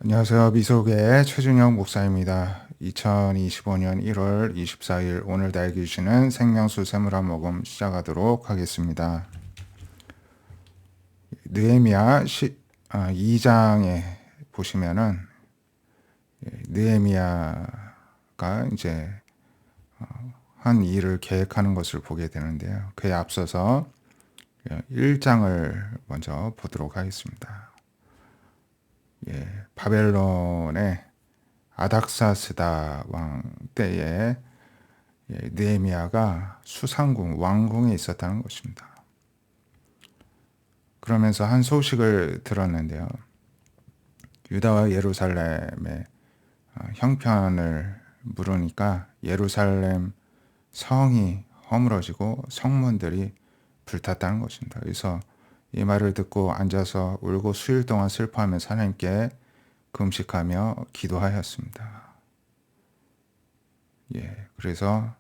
안녕하세요. 미속의 최준영 목사입니다. 2025년 1월 24일 오늘 달기 주시는 생명수 세무람 모금 시작하도록 하겠습니다. 느헤미야 2장에 보시면은 느헤미야가 이제 한 일을 계획하는 것을 보게 되는데요. 그에 앞서서 1장을 먼저 보도록 하겠습니다. 바벨론의 아닥사스다 왕 때에 느헤미야가 수상궁, 왕궁에 있었다는 것입니다. 그러면서 한 소식을 들었는데요. 유다와 예루살렘의 형편을 물으니까 예루살렘 성이 허물어지고 성문들이 불탔다는 것입니다. 그래서 이 말을 듣고 앉아서 울고 수일 동안 슬퍼하면서 하나님께 금식하며 기도하였습니다. 그래서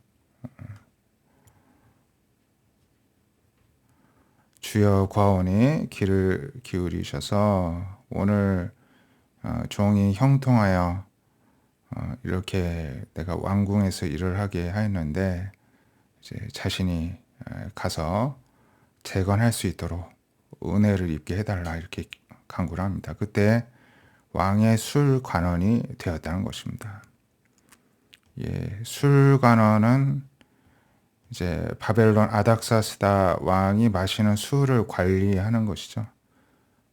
주여 과오니 귀를 기울이셔서 오늘 종이 형통하여 이렇게 내가 왕궁에서 일을 하게 하였는데 이제 자신이 가서 재건할 수 있도록 은혜를 입게 해달라 이렇게 간구를 합니다. 그때 왕의 술관원이 되었다는 것입니다. 술관원은 이제 바벨론 아닥사스다 왕이 마시는 술을 관리하는 것이죠.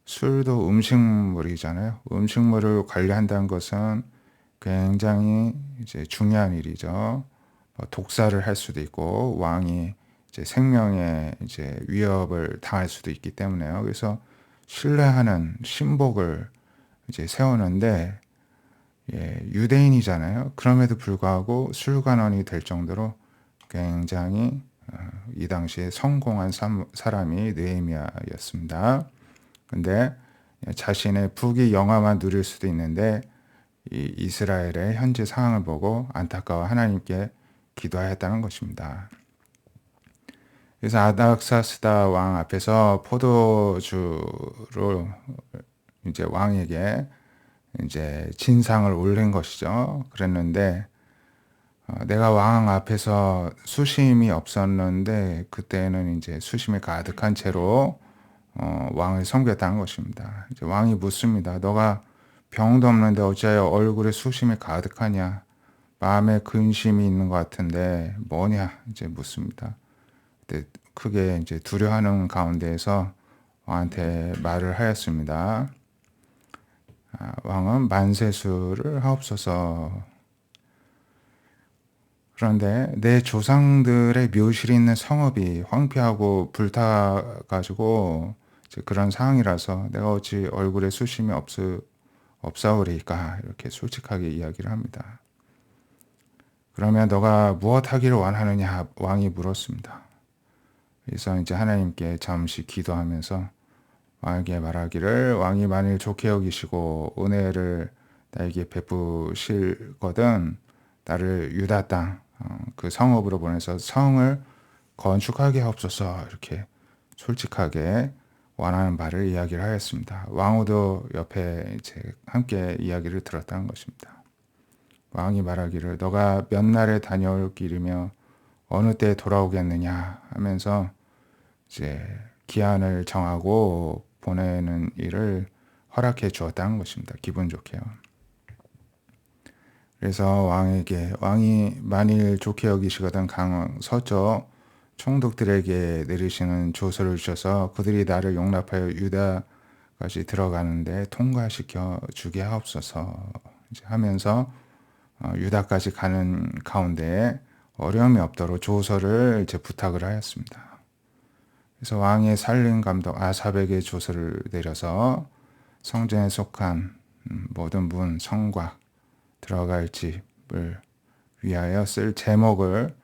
술도 음식물이잖아요. 음식물을 관리한다는 것은 굉장히 이제 중요한 일이죠. 독사를 할 수도 있고 왕이 이제 생명에 이제 위협을 당할 수도 있기 때문에요. 그래서 신뢰하는 신복을 이제 세우는데 유대인이잖아요. 그럼에도 불구하고 술관원이 될 정도로 굉장히 이 당시에 성공한 사람이 느헤미야였습니다. 근데 자신의 부귀 영화만 누릴 수도 있는데 이 이스라엘의 현재 상황을 보고 안타까워 하나님께 기도하였다는 것입니다. 그래서 아닥사스다 왕 앞에서 포도주로 이제 왕에게 이제 진상을 올린 것이죠. 그랬는데 내가 왕 앞에서 수심이 없었는데 그때는 이제 수심이 가득한 채로 왕을 섬겼다는 것입니다. 이제 왕이 묻습니다. 너가 병도 없는데 어찌하여 얼굴에 수심이 가득하냐? 마음에 근심이 있는 것 같은데 뭐냐? 이제 묻습니다. 그때 크게 이제 두려워하는 가운데에서 왕한테 말을 하였습니다. 왕은 만세수를 하옵소서. 그런데 내 조상들의 묘실이 있는 성읍이 황폐하고 불타가지고 그런 상황이라서 내가 어찌 얼굴에 수심이 없사오리까 이렇게 솔직하게 이야기를 합니다. 그러면 너가 무엇 하기를 원하느냐 왕이 물었습니다. 그래서 이제 하나님께 잠시 기도하면서 왕에게 말하기를 왕이 만일 좋게 여기시고 은혜를 나에게 베푸실거든 나를 유다 땅 그 성읍으로 보내서 성을 건축하게 하옵소서 이렇게 솔직하게 원하는 바를 이야기를 하였습니다. 왕후도 옆에 이제 함께 이야기를 들었다는 것입니다. 왕이 말하기를 너가 몇 날에 다녀올 길이며 어느 때 돌아오겠느냐 하면서 이제 기한을 정하고 보내는 일을 허락해 주었다는 것입니다. 기분 좋게요. 그래서 왕이 만일 좋게 여기시거든 강 서쪽 총독들에게 내리시는 조서를 주셔서 그들이 나를 용납하여 유다까지 들어가는데 통과시켜 주게 하옵소서 이제 하면서 유다까지 가는 가운데 어려움이 없도록 조서를 이제 부탁을 하였습니다. 그래서 왕의 살림 감독 아삽에게 조서를 내려서 성전에 속한 모든 문, 성곽 들어갈 집을 위하여 쓸 제목을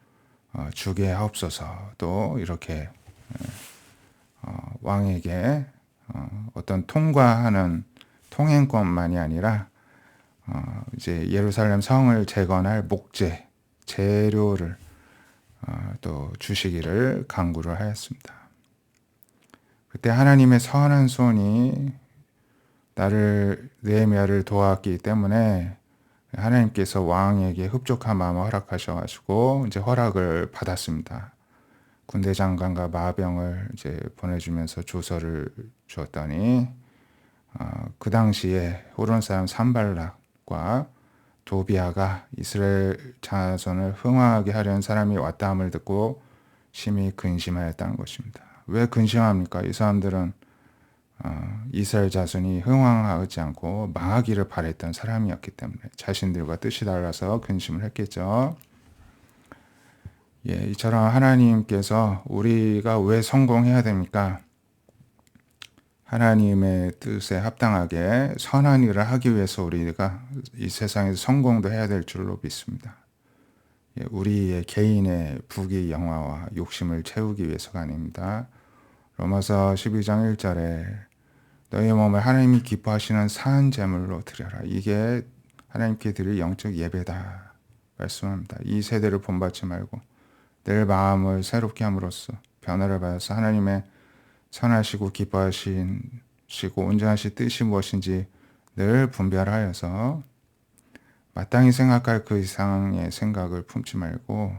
주게 하옵소서. 또 이렇게 왕에게 어떤 통과하는 통행권만이 아니라 이제 예루살렘 성을 재건할 목재, 재료를 또 주시기를 간구를 하였습니다. 그때 하나님의 선한 손이 느헤미야를 도왔기 때문에 하나님께서 왕에게 흡족한 마음을 허락하셔가지고 이제 허락을 받았습니다. 군대 장관과 마병을 이제 보내주면서 조서를 주었더니 그 당시에 호론 사람 산발락과 도비아가 이스라엘 자손을 흥황하게 하려는 사람이 왔다함을 듣고 심히 근심하였다는 것입니다. 왜 근심합니까? 이 사람들은 이스라엘 자손이 흥황하지 않고 망하기를 바랬던 사람이었기 때문에 자신들과 뜻이 달라서 근심을 했겠죠. 예, 이처럼 하나님께서 우리가 왜 성공해야 됩니까? 하나님의 뜻에 합당하게 선한 일을 하기 위해서 우리가 이 세상에서 성공도 해야 될 줄로 믿습니다. 예, 우리의 개인의 부귀 영화와 욕심을 채우기 위해서가 아닙니다. 로마서 12장 1절에 너희 몸을 하나님이 기뻐하시는 산 제물로 드려라. 이게 하나님께 드릴 영적 예배다 말씀합니다. 이 세대를 본받지 말고 내 마음을 새롭게 함으로써 변화를 받아서 하나님의 선하시고 기뻐하시고 온전하신 뜻이 무엇인지 늘 분별하여서 마땅히 생각할 그 이상의 생각을 품지 말고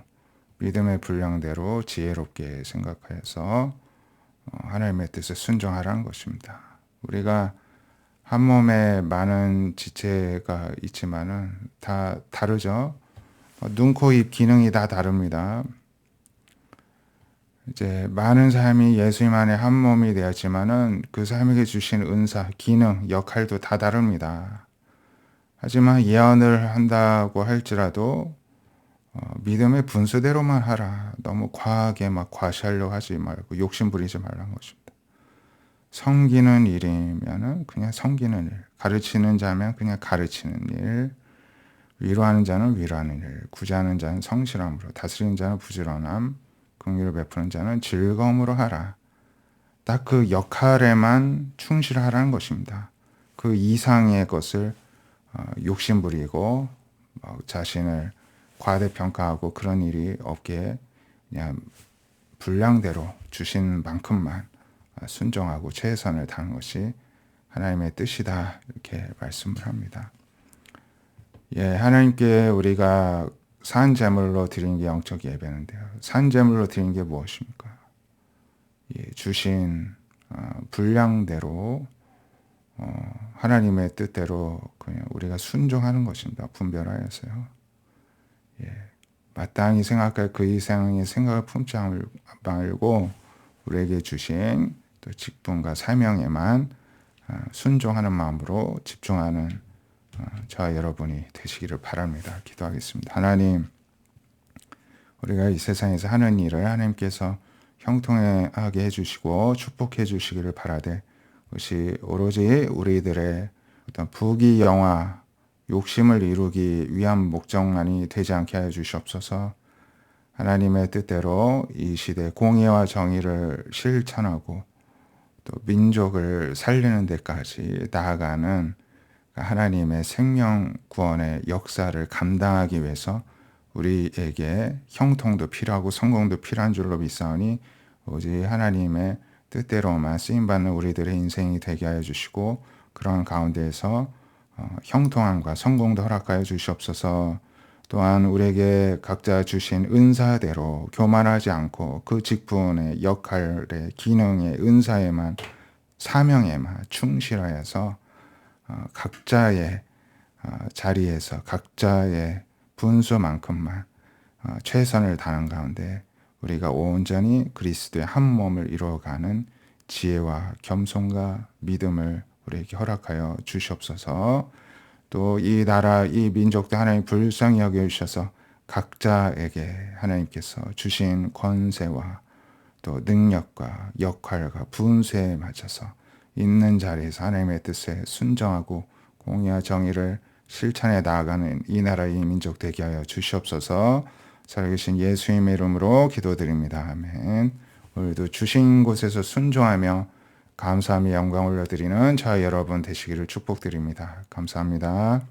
믿음의 분량대로 지혜롭게 생각하여서 하나님의 뜻에 순종하라는 것입니다. 우리가 한 몸에 많은 지체가 있지만은 다 다르죠. 눈, 코, 입 기능이 다 다릅니다. 이제 많은 사람이 예수님 안에 한 몸이 되었지만은 그 사람에게 주신 은사, 기능, 역할도 다 다릅니다. 하지만 예언을 한다고 할지라도 믿음의 분수대로만 하라. 너무 과하게 막 과시하려고 하지 말고 욕심 부리지 말라는 것입니다. 섬기는 일이면은 그냥 섬기는 일, 가르치는 자면 그냥 가르치는 일, 위로하는 자는 위로하는 일, 구제하는 자는 성실함으로, 다스리는 자는 부지런함, 긍휼을 베푸는 자는 즐거움으로 하라. 딱 그 역할에만 충실하라는 것입니다. 그 이상의 것을 욕심 부리고 자신을 과대평가하고 그런 일이 없게 그냥 분량대로 주신 만큼만 순종하고 최선을 다하는 것이 하나님의 뜻이다 이렇게 말씀을 합니다. 예, 하나님께 우리가 산 제물로 드리는 게 영적 예배인데요. 산 제물로 드리는 게 무엇입니까? 예, 주신 분량대로 하나님의 뜻대로 그냥 우리가 순종하는 것입니다. 분별하여서요. 예, 마땅히 생각할 그 이상의 생각을 품지 말고 우리에게 주신 또 직분과 사명에만 순종하는 마음으로 집중하는 저와 여러분이 되시기를 바랍니다. 기도하겠습니다. 하나님, 우리가 이 세상에서 하는 일을 하나님께서 형통하게 해주시고 축복해 주시기를 바라되 그것이 오로지 우리들의 어떤 부귀 영화, 욕심을 이루기 위한 목적만이 되지 않게 하여 주시옵소서. 하나님의 뜻대로 이 시대 공의와 정의를 실천하고 또 민족을 살리는 데까지 나아가는 하나님의 생명 구원의 역사를 감당하기 위해서 우리에게 형통도 필요하고 성공도 필요한 줄로 믿사오니 오직 하나님의 뜻대로만 쓰임받는 우리들의 인생이 되게 하여 주시고 그런 가운데에서 형통함과 성공도 허락하여 주시옵소서. 또한 우리에게 각자 주신 은사대로 교만하지 않고 그 직분의 역할의 기능의 은사에만 사명에만 충실하여서 각자의 자리에서 각자의 분수만큼만 최선을 다하는 가운데 우리가 온전히 그리스도의 한 몸을 이루어가는 지혜와 겸손과 믿음을 우리에게 허락하여 주시옵소서. 또 이 나라 이 민족도 하나님 불쌍히 여겨주셔서 각자에게 하나님께서 주신 권세와 또 능력과 역할과 분수에 맞춰서 있는 자리에서 하나님의 뜻에 순종하고 공의와 정의를 실천해 나아가는 이 나라 이 민족 되게 하여 주시옵소서. 살아계신 예수님의 이름으로 기도드립니다. 아멘. 오늘도 주신 곳에서 순종하며 감사하며 영광 올려드리는 저와 여러분 되시기를 축복드립니다. 감사합니다.